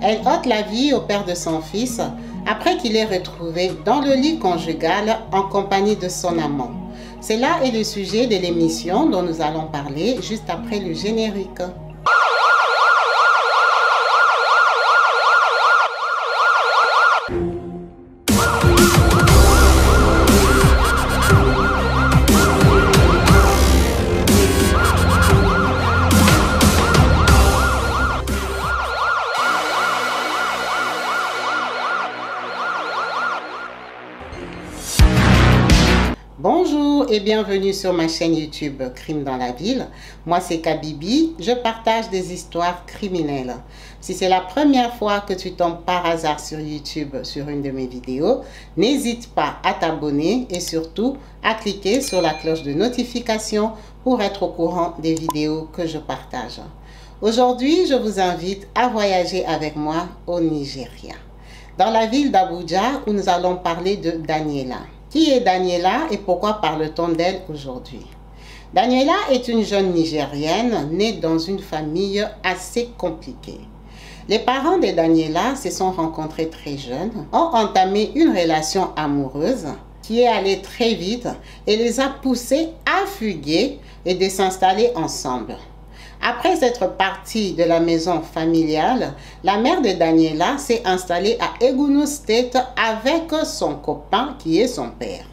Elle ôte la vie au père de son fils après qu'il est retrouvé dans le lit conjugal en compagnie de son amant. C'est là est le sujet de l'émission dont nous allons parler juste après le générique. Bonjour et bienvenue sur ma chaîne YouTube Crime dans la ville. Moi c'est Kabibi, je partage des histoires criminelles. Si c'est la première fois que tu tombes par hasard sur YouTube sur une de mes vidéos, n'hésite pas à t'abonner et surtout à cliquer sur la cloche de notification pour être au courant des vidéos que je partage. Aujourd'hui, je vous invite à voyager avec moi au Nigeria, dans la ville d'Abuja où nous allons parler de Daniela. Qui est Daniela et pourquoi parle-t-on d'elle aujourd'hui? Daniela est une jeune Nigérienne née dans une famille assez compliquée. Les parents de Daniela se sont rencontrés très jeunes, ont entamé une relation amoureuse qui est allée très vite et les a poussés à fuguer et de s'installer ensemble. Après être partie de la maison familiale, la mère de Daniela s'est installée à Egungun State avec son copain qui est son père.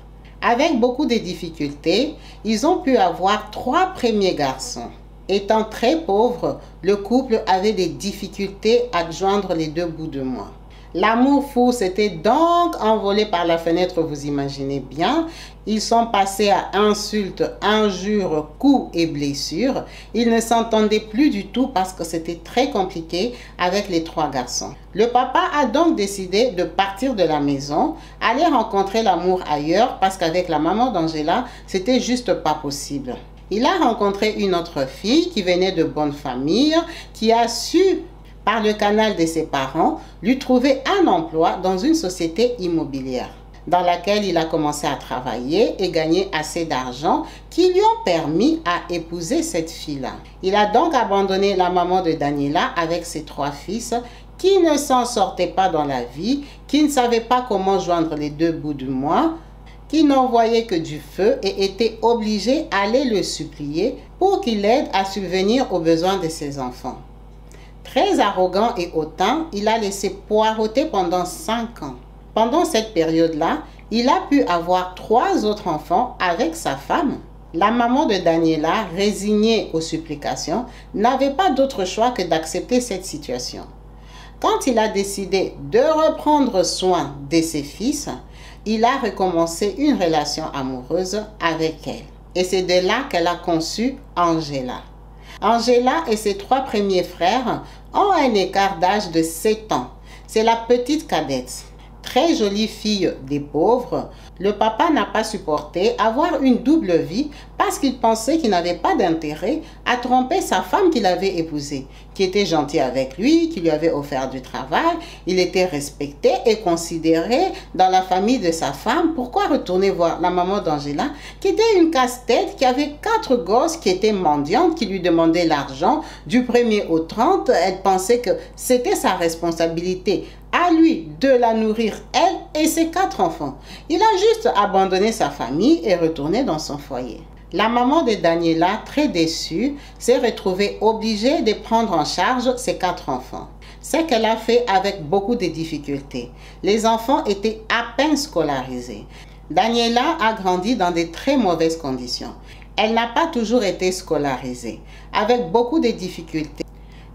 Avec beaucoup de difficultés, ils ont pu avoir 3 premiers garçons. Étant très pauvres, le couple avait des difficultés à joindre les 2 bouts de moi. L'amour fou s'était donc envolé par la fenêtre, vous imaginez bien. Ils sont passés à insultes, injures, coups et blessures. Ils ne s'entendaient plus du tout parce que c'était très compliqué avec les 3 garçons. Le papa a donc décidé de partir de la maison, aller rencontrer l'amour ailleurs parce qu'avec la maman d'Angela, c'était juste pas possible. Il a rencontré une autre fille qui venait de bonne famille, qui a su par le canal de ses parents, lui trouver un emploi dans une société immobilière dans laquelle il a commencé à travailler et gagner assez d'argent qui lui ont permis à épouser cette fille-là. Il a donc abandonné la maman de Daniela avec ses 3 fils qui ne s'en sortaient pas dans la vie, qui ne savaient pas comment joindre les 2 bouts du mois, qui n'en voyaient que du feu et étaient obligés d'aller le supplier pour qu'il aide à subvenir aux besoins de ses enfants. Très arrogant et hautain, il a laissé poireauter pendant 5 ans. Pendant cette période-là, il a pu avoir 3 autres enfants avec sa femme. La maman de Daniela, résignée aux supplications, n'avait pas d'autre choix que d'accepter cette situation. Quand il a décidé de reprendre soin de ses fils, il a recommencé une relation amoureuse avec elle. Et c'est de là qu'elle a conçu Angela. Angela et ses 3 premiers frères ont un écart d'âge de 7 ans. C'est la petite cadette. Très jolie fille des pauvres, le papa n'a pas supporté avoir une double vie parce qu'il pensait qu'il n'avait pas d'intérêt à tromper sa femme qu'il avait épousée, qui était gentille avec lui, qui lui avait offert du travail. Il était respecté et considéré dans la famille de sa femme. Pourquoi retourner voir la maman d'Angela, qui était une casse-tête, qui avait 4 gosses, qui étaient mendiantes, qui lui demandaient l'argent du 1er au 30. Elle pensait que c'était sa responsabilité à lui de la nourrir, elle et ses 4 enfants. Il a juste abandonné sa famille et retourné dans son foyer. La maman de Daniela, très déçue, s'est retrouvée obligée de prendre en charge ses 4 enfants. Ce qu'elle a fait avec beaucoup de difficultés. Les enfants étaient à peine scolarisés. Daniela a grandi dans de très mauvaises conditions. Elle n'a pas toujours été scolarisée, avec beaucoup de difficultés.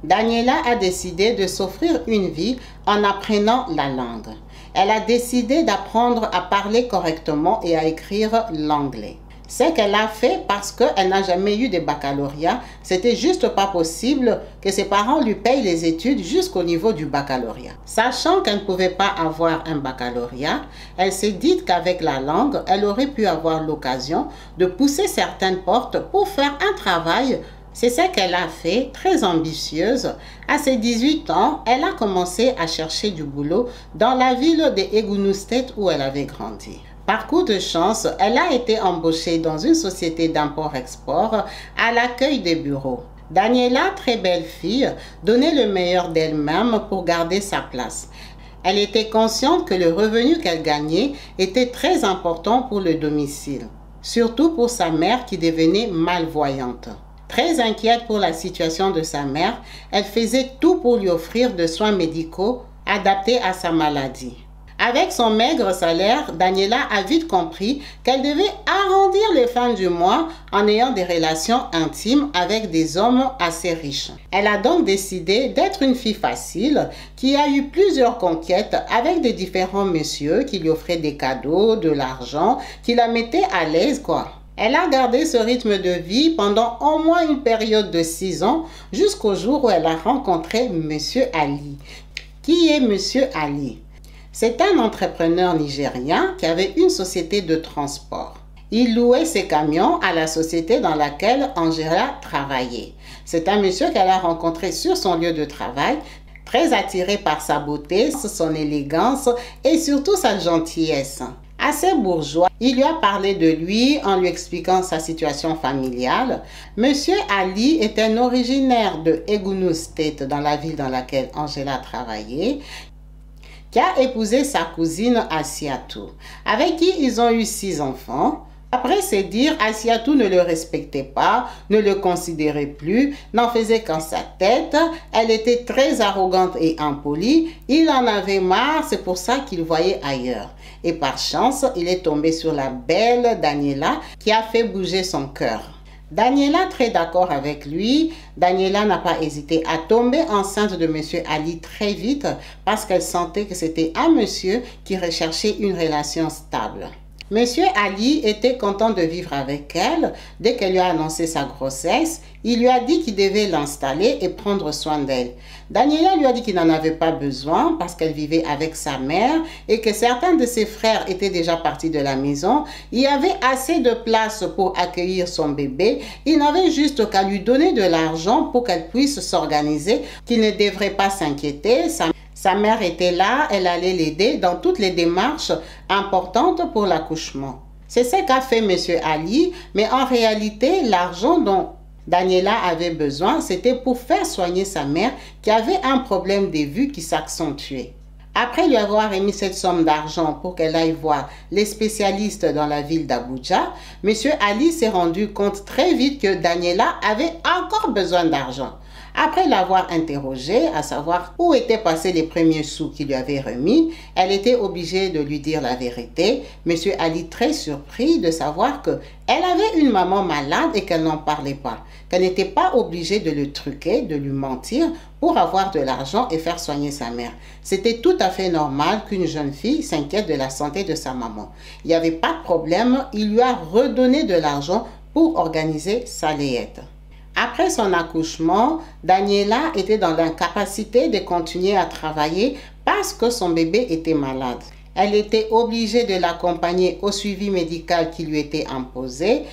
Daniela a décidé de s'offrir une vie en apprenant la langue. Elle a décidé d'apprendre à parler correctement et à écrire l'anglais. Ce qu'elle a fait parce qu'elle n'a jamais eu de baccalauréat, c'était juste pas possible que ses parents lui payent les études jusqu'au niveau du baccalauréat. Sachant qu'elle ne pouvait pas avoir un baccalauréat, elle s'est dit qu'avec la langue, elle aurait pu avoir l'occasion de pousser certaines portes pour faire un travail. C'est ce qu'elle a fait, très ambitieuse. À ses 18 ans, elle a commencé à chercher du boulot dans la ville de Egungun State où elle avait grandi. Par coup de chance, elle a été embauchée dans une société d'import-export à l'accueil des bureaux. Daniela, très belle fille, donnait le meilleur d'elle-même pour garder sa place. Elle était consciente que le revenu qu'elle gagnait était très important pour le domicile, surtout pour sa mère qui devenait malvoyante. Très inquiète pour la situation de sa mère, elle faisait tout pour lui offrir des soins médicaux adaptés à sa maladie. Avec son maigre salaire, Daniela a vite compris qu'elle devait arrondir les fins du mois en ayant des relations intimes avec des hommes assez riches. Elle a donc décidé d'être une fille facile qui a eu plusieurs conquêtes avec de différents messieurs qui lui offraient des cadeaux, de l'argent, qui la mettaient à l'aise quoi. Elle a gardé ce rythme de vie pendant au moins une période de 6 ans jusqu'au jour où elle a rencontré Monsieur Ali. Qui est Monsieur Ali? C'est un entrepreneur nigérien qui avait une société de transport. Il louait ses camions à la société dans laquelle Angela travaillait. C'est un monsieur qu'elle a rencontré sur son lieu de travail, très attiré par sa beauté, son élégance et surtout sa gentillesse. Assez bourgeois, il lui a parlé de lui en lui expliquant sa situation familiale. Monsieur Ali est un originaire de Egungun State, dans la ville dans laquelle Angela travaillait, qui a épousé sa cousine Asiatou, avec qui ils ont eu 6 enfants. Après c'est dire, Asiatou ne le respectait pas, ne le considérait plus, n'en faisait qu'en sa tête. Elle était très arrogante et impolie. Il en avait marre, c'est pour ça qu'il voyait ailleurs. Et par chance, il est tombé sur la belle Daniela qui a fait bouger son cœur. Daniela, très d'accord avec lui, Daniela n'a pas hésité à tomber enceinte de Monsieur Ali très vite parce qu'elle sentait que c'était un monsieur qui recherchait une relation stable. Monsieur Ali était content de vivre avec elle. Dès qu'elle lui a annoncé sa grossesse, il lui a dit qu'il devait l'installer et prendre soin d'elle. Daniela lui a dit qu'il n'en avait pas besoin parce qu'elle vivait avec sa mère et que certains de ses frères étaient déjà partis de la maison. Il y avait assez de place pour accueillir son bébé. Il n'avait juste qu'à lui donner de l'argent pour qu'elle puisse s'organiser, qu'il ne devrait pas s'inquiéter. Sa mère était là, elle allait l'aider dans toutes les démarches importantes pour l'accouchement. C'est ce qu'a fait Monsieur Ali, mais en réalité, l'argent dont Daniela avait besoin, c'était pour faire soigner sa mère qui avait un problème des vues qui s'accentuait. Après lui avoir remis cette somme d'argent pour qu'elle aille voir les spécialistes dans la ville d'Abuja, Monsieur Ali s'est rendu compte très vite que Daniela avait encore besoin d'argent. Après l'avoir interrogée, à savoir où étaient passés les premiers sous qu'il lui avait remis, elle était obligée de lui dire la vérité. Monsieur Ali, très surpris de savoir qu'elle avait une maman malade et qu'elle n'en parlait pas, qu'elle n'était pas obligée de le truquer, de lui mentir pour avoir de l'argent et faire soigner sa mère. C'était tout à fait normal qu'une jeune fille s'inquiète de la santé de sa maman. Il n'y avait pas de problème, il lui a redonné de l'argent pour organiser sa layette. Après son accouchement, Daniela était dans l'incapacité de continuer à travailler parce que son bébé était malade. Elle était obligée de l'accompagner au suivi médical qui lui était imposé,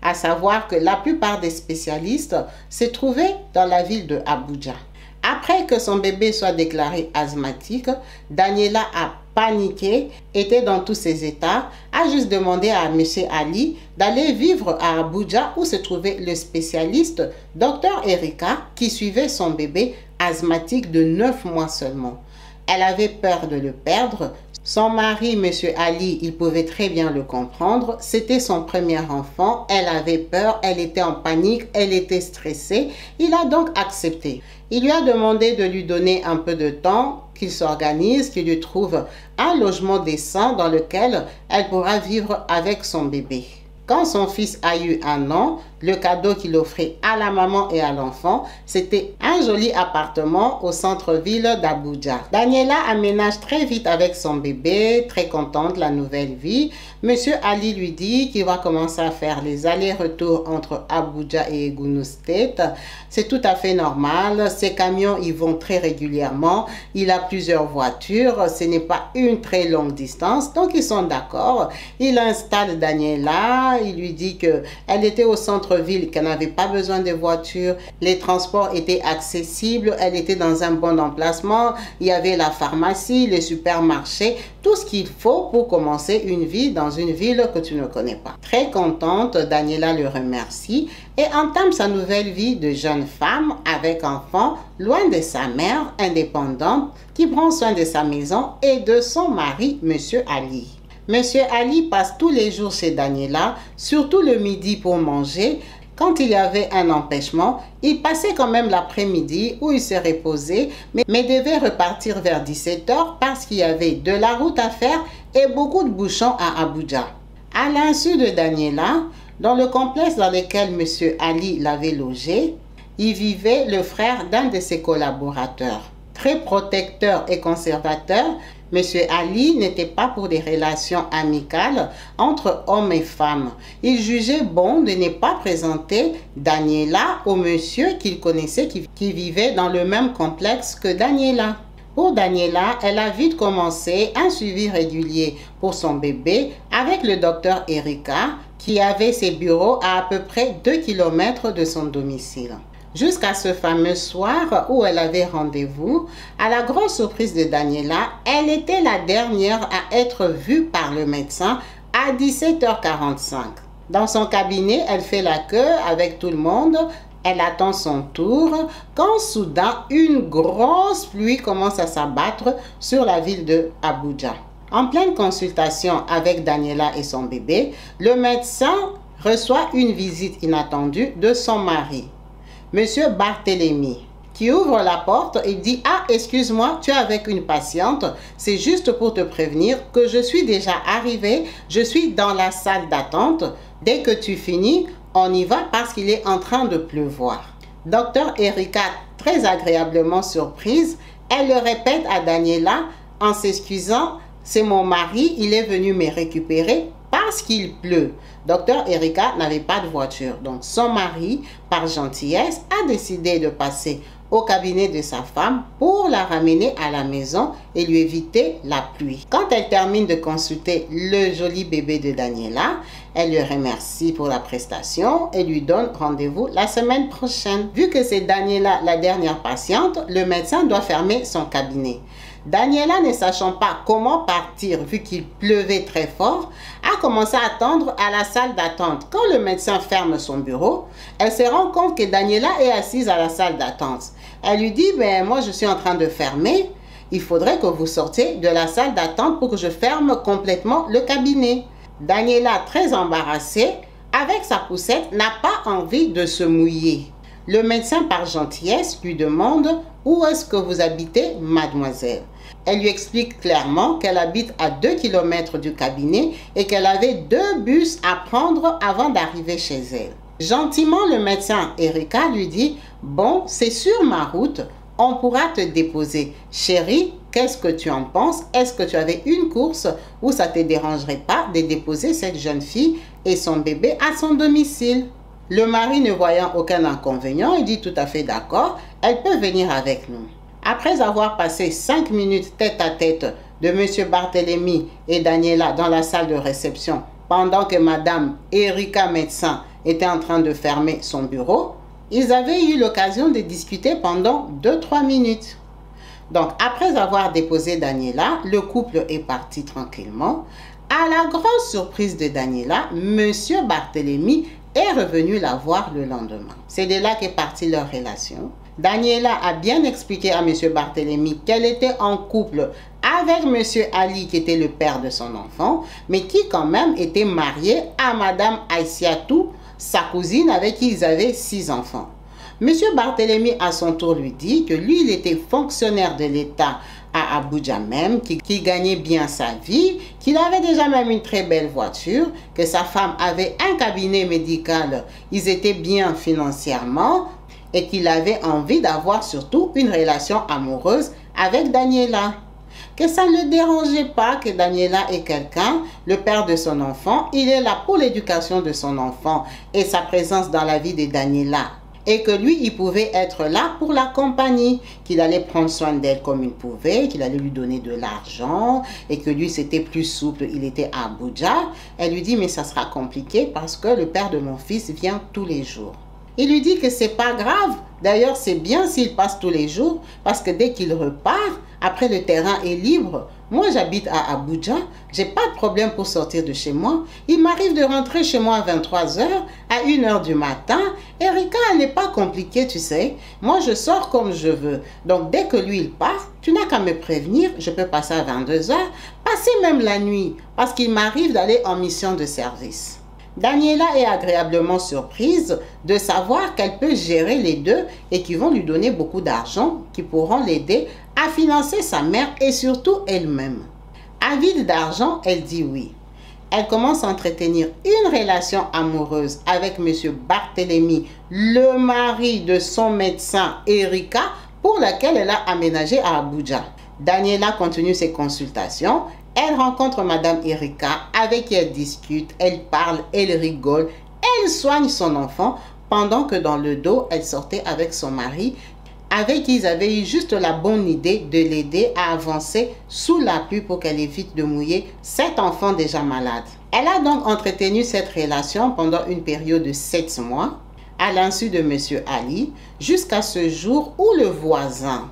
à savoir que la plupart des spécialistes se trouvaient dans la ville de Abuja. Après que son bébé soit déclaré asthmatique, Daniela a paniqué, était dans tous ses états, a juste demandé à M. Ali d'aller vivre à Abuja où se trouvait le spécialiste Dr Erika qui suivait son bébé asthmatique de 9 mois seulement. Elle avait peur de le perdre. Son mari, M. Ali, il pouvait très bien le comprendre. C'était son premier enfant. Elle avait peur, elle était en panique, elle était stressée. Il a donc accepté. Il lui a demandé de lui donner un peu de temps, qu'il s'organise, qu'il lui trouve un logement décent dans lequel elle pourra vivre avec son bébé. Quand son fils a eu 1 an, le cadeau qu'il offrait à la maman et à l'enfant, c'était un joli appartement au centre-ville d'Abuja. Daniela aménage très vite avec son bébé, très contente de la nouvelle vie. Monsieur Ali lui dit qu'il va commencer à faire les allers-retours entre Abuja et Egungun State. C'est tout à fait normal. Ces camions, ils vont très régulièrement. Il a plusieurs voitures. Ce n'est pas une très longue distance. Donc, ils sont d'accord. Il installe Daniela. Il lui dit qu'elle était au centre autre ville, qu'elle n'avait pas besoin de voiture, les transports étaient accessibles, elle était dans un bon emplacement, il y avait la pharmacie, les supermarchés, tout ce qu'il faut pour commencer une vie dans une ville que tu ne connais pas. Très contente, Daniela le remercie et entame sa nouvelle vie de jeune femme avec enfant, loin de sa mère, indépendante, qui prend soin de sa maison et de son mari, Monsieur Ali. Monsieur Ali passe tous les jours chez Daniela, surtout le midi pour manger. Quand il y avait un empêchement, il passait quand même l'après-midi où il se reposait, mais devait repartir vers 17 h parce qu'il y avait de la route à faire et beaucoup de bouchons à Abuja. À l'insu de Daniela, dans le complexe dans lequel Monsieur Ali l'avait logé, il vivait le frère d'un de ses collaborateurs. Très protecteur et conservateur, Monsieur Ali n'était pas pour des relations amicales entre hommes et femmes. Il jugeait bon de ne pas présenter Daniela au monsieur qu'il connaissait qui vivait dans le même complexe que Daniela. Pour Daniela, elle a vite commencé un suivi régulier pour son bébé avec le docteur Erika qui avait ses bureaux à peu près 2 km de son domicile. Jusqu'à ce fameux soir où elle avait rendez-vous, à la grande surprise de Daniela, elle était la dernière à être vue par le médecin à 17 h 45. Dans son cabinet, elle fait la queue avec tout le monde, elle attend son tour, quand soudain, une grosse pluie commence à s'abattre sur la ville de Abuja. En pleine consultation avec Daniela et son bébé, le médecin reçoit une visite inattendue de son mari. Monsieur Barthélemy, qui ouvre la porte et dit « Ah, excuse-moi, tu es avec une patiente, c'est juste pour te prévenir que je suis déjà arrivée, je suis dans la salle d'attente. Dès que tu finis, on y va parce qu'il est en train de pleuvoir. » Docteur Erika, très agréablement surprise, elle le répète à Daniela en s'excusant « C'est mon mari, il est venu me récupérer parce qu'il pleut. » Docteur Erika n'avait pas de voiture, donc son mari, par gentillesse, a décidé de passer au cabinet de sa femme pour la ramener à la maison et lui éviter la pluie. Quand elle termine de consulter le joli bébé de Daniela, elle le remercie pour la prestation et lui donne rendez-vous la semaine prochaine. Vu que c'est Daniela la dernière patiente, le médecin doit fermer son cabinet. Daniela, ne sachant pas comment partir vu qu'il pleuvait très fort, a commencé à attendre à la salle d'attente. Quand le médecin ferme son bureau, elle se rend compte que Daniela est assise à la salle d'attente. Elle lui dit « Ben moi je suis en train de fermer, il faudrait que vous sortiez de la salle d'attente pour que je ferme complètement le cabinet. » Daniela, très embarrassée, avec sa poussette, n'a pas envie de se mouiller. Le médecin, par gentillesse, lui demande « Où est-ce que vous habitez, mademoiselle ?» Elle lui explique clairement qu'elle habite à 2 km du cabinet et qu'elle avait 2 bus à prendre avant d'arriver chez elle. Gentiment, le médecin Erika lui dit « Bon, c'est sur ma route, on pourra te déposer. Chérie, qu'est-ce que tu en penses? Est-ce que tu avais une course ou ça ne te dérangerait pas de déposer cette jeune fille et son bébé à son domicile ?» Le mari, ne voyant aucun inconvénient, il dit tout à fait d'accord, elle peut venir avec nous. Après avoir passé 5 minutes tête à tête de M. Barthélemy et Daniela dans la salle de réception, pendant que Madame Erika, médecin, était en train de fermer son bureau, ils avaient eu l'occasion de discuter pendant 2-3 minutes. Donc, après avoir déposé Daniela, le couple est parti tranquillement. À la grande surprise de Daniela, M. Barthélemy est revenu la voir le lendemain. C'est de là qu'est partie leur relation. Daniela a bien expliqué à M. Barthélemy qu'elle était en couple avec M. Ali, qui était le père de son enfant, mais qui quand même était marié à Madame Aïssiatou, sa cousine avec qui ils avaient 6 enfants. M. Barthélemy, à son tour, lui dit que lui, il était fonctionnaire de l'État à Abuja même, qui gagnait bien sa vie, qu'il avait déjà même une très belle voiture, que sa femme avait un cabinet médical, ils étaient bien financièrement et qu'il avait envie d'avoir surtout une relation amoureuse avec Daniela. Que ça ne le dérangeait pas que Daniela est quelqu'un, le père de son enfant, il est là pour l'éducation de son enfant et sa présence dans la vie de Daniela et que lui, il pouvait être là pour la compagnie, qu'il allait prendre soin d'elle comme il pouvait, qu'il allait lui donner de l'argent et que lui, c'était plus souple, il était à Abuja. Elle lui dit, mais ça sera compliqué parce que le père de mon fils vient tous les jours. Il lui dit que c'est pas grave. D'ailleurs, c'est bien s'il passe tous les jours parce que dès qu'il repart, après le terrain est libre. Moi, j'habite à Abuja. J'ai pas de problème pour sortir de chez moi. Il m'arrive de rentrer chez moi à 23 h, à 1 h du matin. Erika, elle n'est pas compliquée, tu sais. Moi, je sors comme je veux. Donc, dès que lui, il part, tu n'as qu'à me prévenir. Je peux passer à 22 h, passer même la nuit parce qu'il m'arrive d'aller en mission de service. Daniela est agréablement surprise de savoir qu'elle peut gérer les deux et qu'ils vont lui donner beaucoup d'argent qui pourront l'aider à financer sa mère et surtout elle-même. Avide d'argent, elle dit oui. Elle commence à entretenir une relation amoureuse avec M. Barthélemy, le mari de son médecin Erika, pour laquelle elle a aménagé à Abuja. Daniela continue ses consultations. Elle rencontre Madame Erika, avec qui elle discute, elle parle, elle rigole, elle soigne son enfant, pendant que dans le dos, elle sortait avec son mari, avec qui ils avaient eu juste la bonne idée de l'aider à avancer sous la pluie pour qu'elle évite de mouiller cet enfant déjà malade. Elle a donc entretenu cette relation pendant une période de 7 mois, à l'insu de M. Ali, jusqu'à ce jour où le voisin,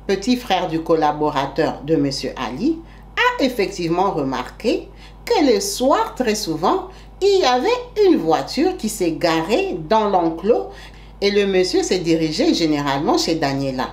petit frère du collaborateur de M. Ali, a effectivement remarqué que le soir, très souvent, il y avait une voiture qui s'est garée dans l'enclos et le monsieur s'est dirigé généralement chez Daniela.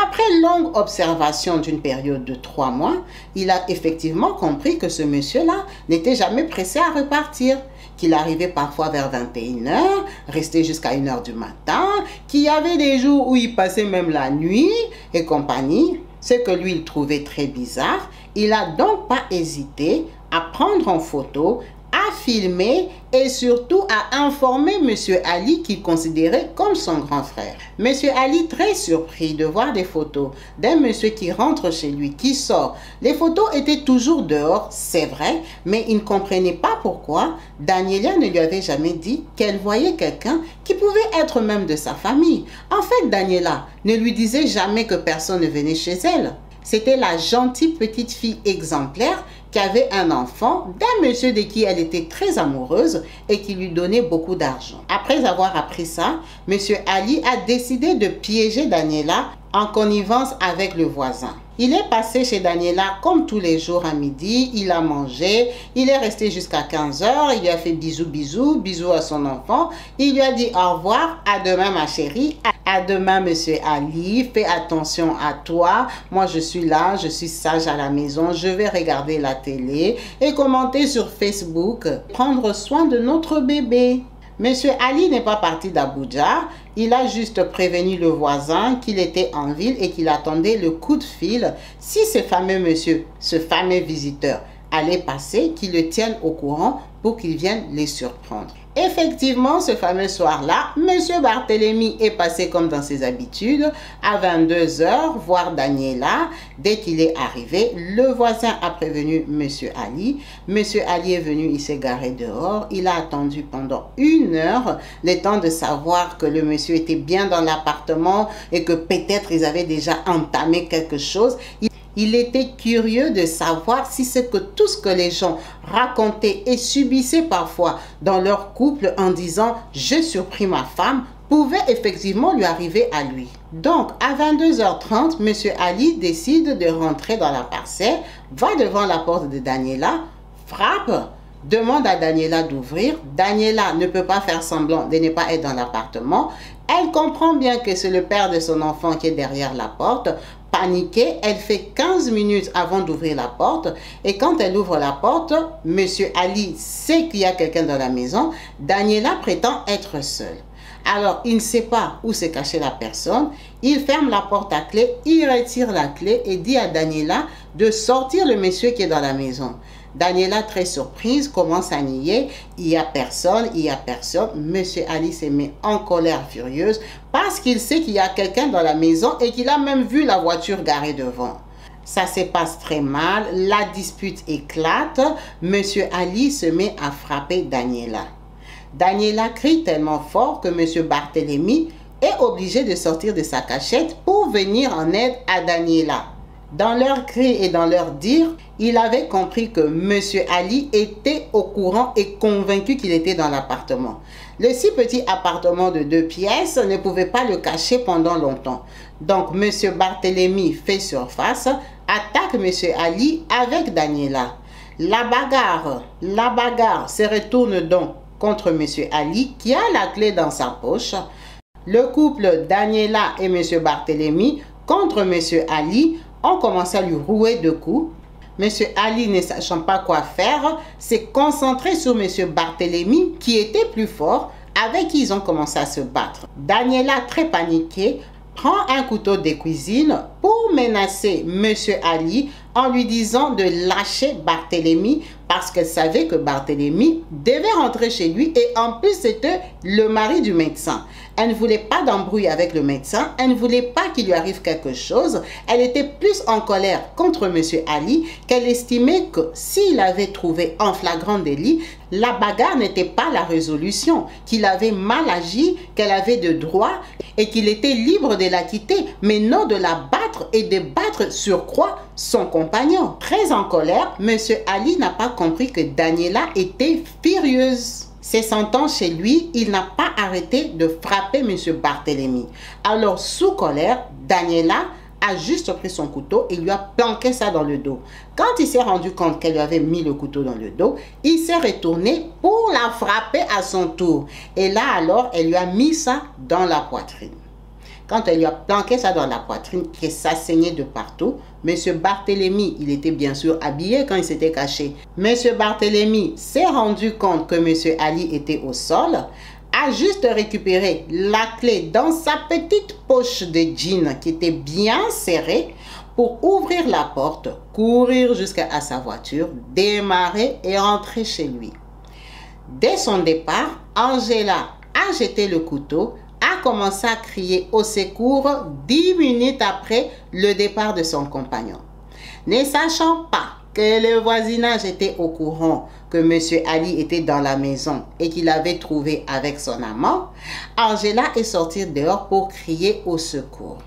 Après longue observation d'une période de 3 mois, il a effectivement compris que ce monsieur-là n'était jamais pressé à repartir, qu'il arrivait parfois vers 21 h, restait jusqu'à 1 h du matin, qu'il y avait des jours où il passait même la nuit et compagnie. Ce que lui, il trouvait très bizarre. Il n'a donc pas hésité à prendre en photo, à filmer et surtout à informer M. Ali qu'il considérait comme son grand frère. M. Ali, très surpris de voir des photos d'un monsieur qui rentre chez lui, qui sort. Les photos étaient toujours dehors, c'est vrai, mais il ne comprenait pas pourquoi Daniela ne lui avait jamais dit qu'elle voyait quelqu'un qui pouvait être même de sa famille. En fait, Daniela ne lui disait jamais que personne ne venait chez elle. C'était la gentille petite fille exemplaire qui avait un enfant d'un monsieur de qui elle était très amoureuse et qui lui donnait beaucoup d'argent. Après avoir appris ça, M. Ali a décidé de piéger Daniela en connivence avec le voisin. Il est passé chez Daniela comme tous les jours à midi, il a mangé, il est resté jusqu'à 15 h, il lui a fait bisous à son enfant, il lui a dit au revoir, à demain ma chérie, à demain monsieur Ali, fais attention à toi, moi je suis là, je suis sage à la maison, je vais regarder la télé et commenter sur Facebook, prendre soin de notre bébé. Monsieur Ali n'est pas parti d'Abuja, il a juste prévenu le voisin qu'il était en ville et qu'il attendait le coup de fil si ce fameux monsieur, ce fameux visiteur allait passer, qu'il le tienne au courant pour qu'il vienne les surprendre. Effectivement, ce fameux soir-là, M. Barthélemy est passé comme dans ses habitudes à 22 h voir Daniela. Dès qu'il est arrivé, le voisin a prévenu M. Ali. M. Ali est venu, il s'est garé dehors. Il a attendu pendant 1 heure, le temps de savoir que le monsieur était bien dans l'appartement et que peut-être ils avaient déjà entamé quelque chose. Il était curieux de savoir si c'est que tout ce que les gens racontaient et subissaient parfois dans leur couple en disant « j'ai surpris ma femme » pouvait effectivement lui arriver à lui. Donc, à 22 h 30, M. Ali décide de rentrer dans la parcelle, va devant la porte de Daniela, frappe, demande à Daniela d'ouvrir. Daniela ne peut pas faire semblant de ne pas être dans l'appartement. Elle comprend bien que c'est le père de son enfant qui est derrière la porte. Paniquée, elle fait 15 minutes avant d'ouvrir la porte et quand elle ouvre la porte, M. Ali sait qu'il y a quelqu'un dans la maison. Daniela prétend être seule. Alors, il ne sait pas où s'est cachée la personne. Il ferme la porte à clé, il retire la clé et dit à Daniela de sortir le monsieur qui est dans la maison. Daniela, très surprise, commence à nier. Il n'y a personne, il n'y a personne. Monsieur Ali se met en colère furieuse parce qu'il sait qu'il y a quelqu'un dans la maison et qu'il a même vu la voiture garée devant. Ça se passe très mal, la dispute éclate. Monsieur Ali se met à frapper Daniela. Daniela crie tellement fort que monsieur Barthélemy est obligé de sortir de sa cachette pour venir en aide à Daniela. Dans leurs cris et dans leurs dires, il avait compris que Monsieur Ali était au courant et convaincu qu'il était dans l'appartement. Le si petit appartement de 2 pièces ne pouvait pas le cacher pendant longtemps. Donc Monsieur Barthélemy fait surface, attaque Monsieur Ali avec Daniela. La bagarre se retourne donc contre Monsieur Ali qui a la clé dans sa poche. Le couple Daniela et Monsieur Barthélemy contre Monsieur Ali ont commencé à lui rouer de coups. Monsieur Ali, ne sachant pas quoi faire, s'est concentré sur Monsieur Barthélemy qui était plus fort, avec qui ils ont commencé à se battre. Daniela, très paniquée, prend un couteau de cuisine pour menacer Monsieur Ali en lui disant de lâcher Barthélemy parce qu'elle savait que Barthélemy devait rentrer chez lui et en plus c'était le mari du médecin. Elle ne voulait pas d'embrouille avec le médecin, elle ne voulait pas qu'il lui arrive quelque chose. Elle était plus en colère contre Monsieur Ali qu'elle estimait que s'il avait trouvé en flagrant délit, la bagarre n'était pas la résolution, qu'il avait mal agi, qu'elle avait de droit et qu'il était libre de la quitter, mais non de la battre et de battre surcroît son compagnon. Très en colère, Monsieur Ali n'a pas compris que Daniela était furieuse. Se sentant chez lui, il n'a pas arrêté de frapper Monsieur Barthélemy. Alors, sous colère, Daniela a juste pris son couteau et lui a planqué ça dans le dos. Quand il s'est rendu compte qu'elle lui avait mis le couteau dans le dos, il s'est retourné pour la frapper à son tour. Et là, alors, elle lui a mis ça dans la poitrine. Quand elle lui a planqué ça dans la poitrine, que ça saignait de partout, Monsieur Barthélemy, il était bien sûr habillé quand il s'était caché. Monsieur Barthélemy s'est rendu compte que Monsieur Ali était au sol, a juste récupéré la clé dans sa petite poche de jean qui était bien serrée pour ouvrir la porte, courir jusqu'à sa voiture, démarrer et rentrer chez lui. Dès son départ, Angela a jeté le couteau, a commencé à crier au secours 10 minutes après le départ de son compagnon. Ne sachant pas que le voisinage était au courant que Monsieur Ali était dans la maison et qu'il avait trouvé avec son amant, Angela est sortie dehors pour crier au secours.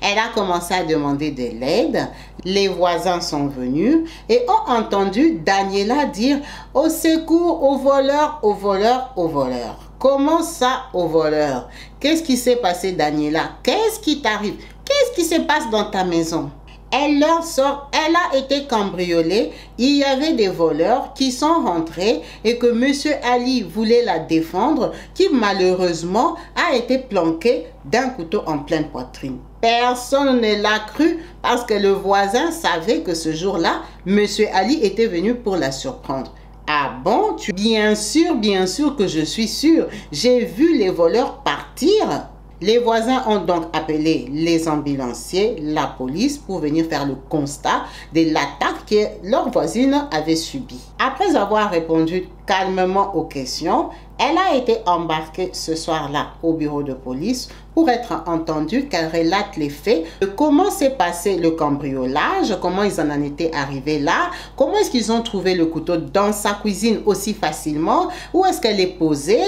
Elle a commencé à demander de l'aide, les voisins sont venus et ont entendu Daniela dire « Au secours, au voleur, au voleur, au voleur ». Comment ça, au voleur? Qu'est-ce qui s'est passé, Daniela? Qu'est-ce qui t'arrive? Qu'est-ce qui se passe dans ta maison? Elle leur sort, elle a été cambriolée. Il y avait des voleurs qui sont rentrés et que Monsieur Ali voulait la défendre, qui malheureusement a été planqué d'un couteau en pleine poitrine. Personne ne l'a cru parce que le voisin savait que ce jour-là, Monsieur Ali était venu pour la surprendre. Ah bon, bien sûr que je suis sûre. J'ai vu les voleurs partir. Les voisins ont donc appelé les ambulanciers, la police pour venir faire le constat de l'attaque que leur voisine avait subie. Après avoir répondu calmement aux questions, elle a été embarquée ce soir-là au bureau de police pour être entendue qu'elle relate les faits, de comment s'est passé le cambriolage, comment ils en étaient arrivés là, comment est-ce qu'ils ont trouvé le couteau dans sa cuisine aussi facilement, où est-ce qu'elle est posée.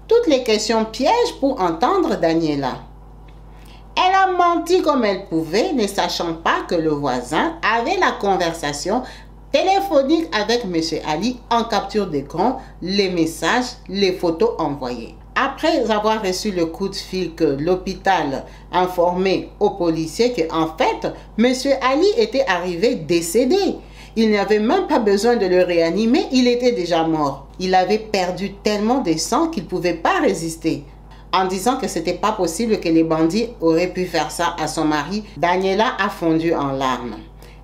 Toutes les questions pièges pour entendre Daniela. Elle a menti comme elle pouvait, ne sachant pas que le voisin avait la conversation téléphonique avec Monsieur Ali en capture d'écran, les messages, les photos envoyées. Après avoir reçu le coup de fil que l'hôpital informait aux policiers qu'en fait, Monsieur Ali était arrivé décédé. Il n'avait même pas besoin de le réanimer, il était déjà mort. Il avait perdu tellement de sang qu'il ne pouvait pas résister. En disant que ce n'était pas possible que les bandits auraient pu faire ça à son mari, Daniela a fondu en larmes.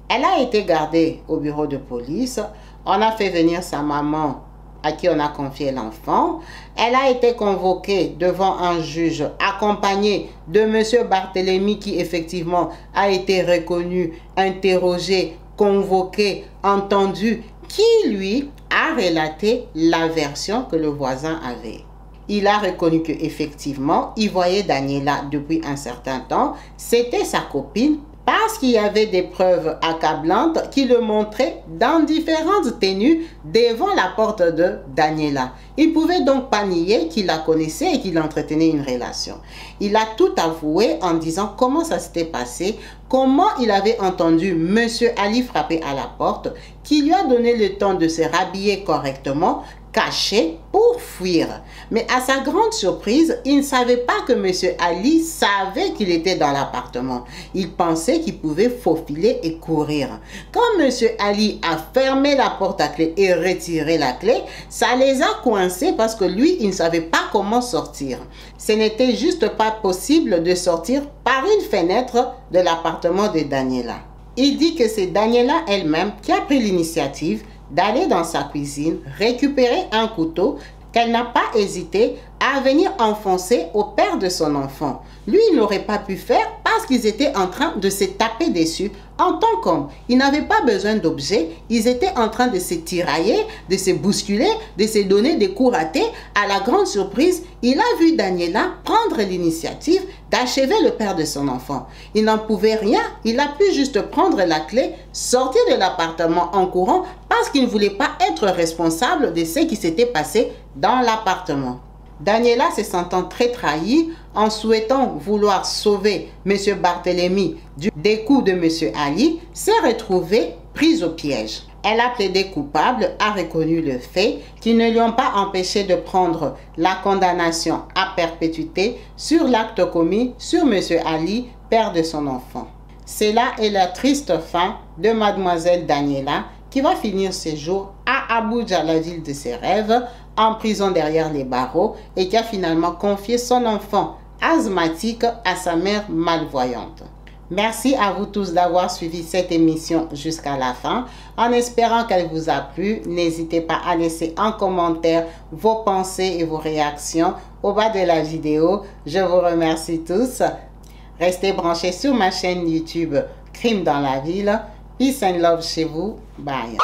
Elle a été gardée au bureau de police. On a fait venir sa maman à qui on a confié l'enfant. Elle a été convoquée devant un juge accompagnée de Monsieur Barthélemy qui effectivement a été reconnu, interrogé, convoqué, entendu, qui lui a relaté la version que le voisin avait. Il a reconnu qu'effectivement, il voyait Daniela depuis un certain temps, c'était sa copine, parce qu'il y avait des preuves accablantes qui le montraient dans différentes tenues devant la porte de Daniela. Il pouvait donc pas nier qu'il la connaissait et qu'il entretenait une relation. Il a tout avoué en disant comment ça s'était passé, comment il avait entendu Monsieur Ali frapper à la porte, qui lui a donné le temps de se rhabiller correctement, caché pour fuir. Mais à sa grande surprise, il ne savait pas que Monsieur Ali savait qu'il était dans l'appartement. Il pensait qu'il pouvait faufiler et courir. Quand Monsieur Ali a fermé la porte à clé et retiré la clé, ça les a coincés parce que lui, il ne savait pas comment sortir. Ce n'était juste pas possible de sortir par une fenêtre de l'appartement de Daniela. Il dit que c'est Daniela elle-même qui a pris l'initiative d'aller dans sa cuisine, récupérer un couteau qu'elle n'a pas hésité à venir enfoncer au père de son enfant. Lui, il n'aurait pas pu faire parce qu'ils étaient en train de se taper dessus en tant qu'homme. Ils n'avaient pas besoin d'objets, ils étaient en train de se tirailler, de se bousculer, de se donner des coups ratés. À la grande surprise, il a vu Daniela prendre l'initiative d'achever le père de son enfant. Il n'en pouvait rien, il a pu juste prendre la clé, sortir de l'appartement en courant parce qu'il ne voulait pas être responsable de ce qui s'était passé dans l'appartement. Daniela, se sentant très trahie, en souhaitant vouloir sauver M. Barthélemy des coups de M. Ali, s'est retrouvée prise au piège. Elle a plaidé coupable, a reconnu le fait, qui ne lui ont pas empêché de prendre la condamnation à perpétuité sur l'acte commis sur M. Ali, père de son enfant. C'est là est la triste fin de mademoiselle Daniela, qui va finir ses jours à Abuja, la ville de ses rêves, en prison derrière les barreaux, et qui a finalement confié son enfant asthmatique à sa mère malvoyante. Merci à vous tous d'avoir suivi cette émission jusqu'à la fin. En espérant qu'elle vous a plu, n'hésitez pas à laisser en commentaire vos pensées et vos réactions au bas de la vidéo. Je vous remercie tous. Restez branchés sur ma chaîne YouTube Crime dans la ville. Peace and love chez vous. Bye.